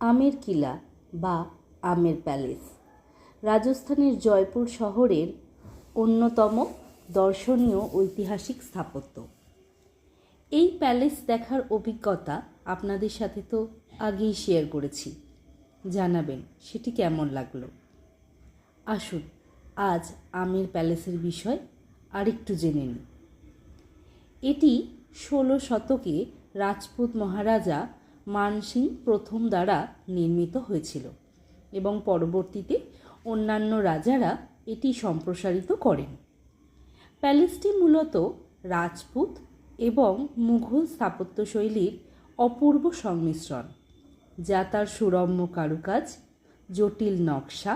আমের কিলা বা আমের প্যালেস রাজস্থানের জয়পুর শহরের অন্যতম দর্শনীয় ঐতিহাসিক স্থাপত্য। এই প্যালেস দেখার অভিজ্ঞতা আপনাদের সাথে তো আগেই শেয়ার করেছি, জানাবেন সেটি কেমন লাগলো। আসুন আজ আমের প্যালেসের বিষয় আরেকটু জেনে নিই। এটি 16 শতকে রাজপুত মহারাজা মান সিং প্রথম দ্বারা নির্মিত হয়েছিল এবং পরবর্তীতে অন্যান্য রাজারা এটি সম্প্রসারিত করেন। প্যালেসটি মূলত রাজপুত এবং মুঘল স্থাপত্যশৈলীর অপূর্ব সংমিশ্রণ, যা তার সুরম্য কারুকাজ, জটিল নকশা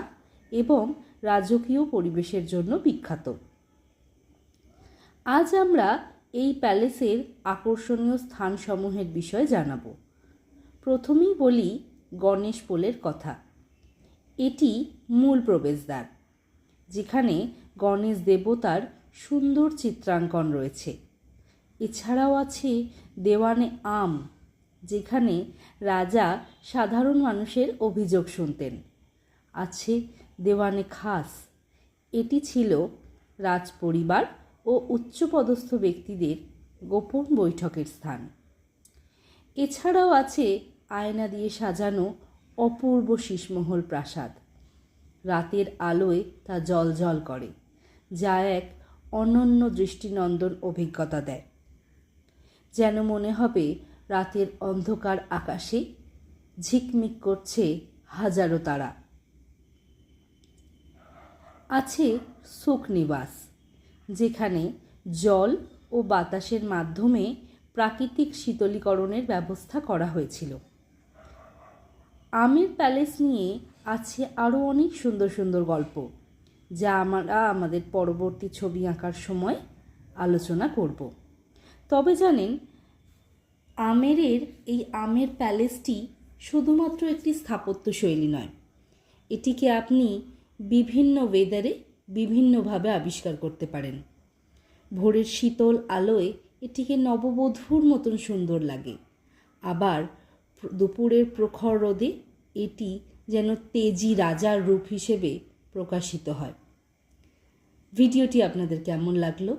এবং রাজকীয় পরিবেশের জন্য বিখ্যাত। আজ আমরা এই প্যালেসের আকর্ষণীয় স্থানসমূহের বিষয়ে জানাব। প্রথমেই বলি গণেশ পোলের কথা। এটি মূল প্রবেশদ্বার, যেখানে গণেশ দেবতার সুন্দর চিত্রাঙ্কন রয়েছে। এছাড়াও আছে দেওয়ানে আম, যেখানে রাজা সাধারণ মানুষের অভিযোগ শুনতেন। আছে দেওয়ানে খাস, এটি ছিল রাজপরিবার ও উচ্চপদস্থ ব্যক্তিদের গোপন বৈঠকের স্থান। এছাড়াও আছে আয়না দিয়ে সাজানো অপূর্ব শীষমহল প্রাসাদ। রাতের আলোয় তা জ্বলজ্বল করে, যা এক অনন্য দৃষ্টিনন্দন অভিজ্ঞতা দেয়। যেন মনে হবে রাতের অন্ধকার আকাশে ঝিকমিক করছে হাজারো তারা। আছে সুখ নিবাস, যেখানে জল ও বাতাসের মাধ্যমে প্রাকৃতিক শীতলীকরণের ব্যবস্থা করা হয়েছিল। আমের প্যালেস নিয়ে আছে আরও অনেক সুন্দর সুন্দর গল্প, যা আমরা আমাদের পরবর্তী ছবি আঁকার সময় আলোচনা করব। তবে জানেন, এই আমের প্যালেসটি শুধুমাত্র একটি স্থাপত্যশৈলী নয়, এটিকে আপনি বিভিন্ন ওয়েদারে বিভিন্নভাবে আবিষ্কার করতে পারেন। ভোরের শীতল আলোয় এটিকে নববধূর মতন সুন্দর লাগে, আবার দুপুরের প্রখর রোদে এটি যেন তেজি রাজার রূপ হিসেবে প্রকাশিত হয়। ভিডিওটি আপনাদের কেমন লাগলো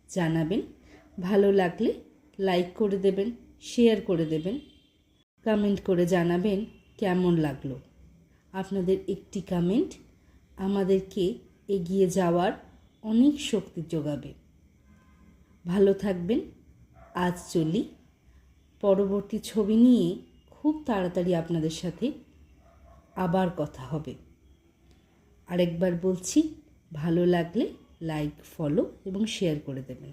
জানাবেন। ভালো লাগলে লাইক করে দেবেন, শেয়ার করে দেবেন, কমেন্ট করে জানাবেন কেমন লাগলো। আপনাদের একটি কমেন্ট আমাদেরকে এগিয়ে যাওয়ার অনেক শক্তি যোগাবে। ভালো থাকবেন। আজ চলি, পরবর্তী ছবি নিয়ে খুব তাড়াতাড়ি আপনাদের সাথে আবার কথা হবে। আরেকবার বলছি, ভালো লাগলে লাইক, ফলো এবং শেয়ার করে দেবেন।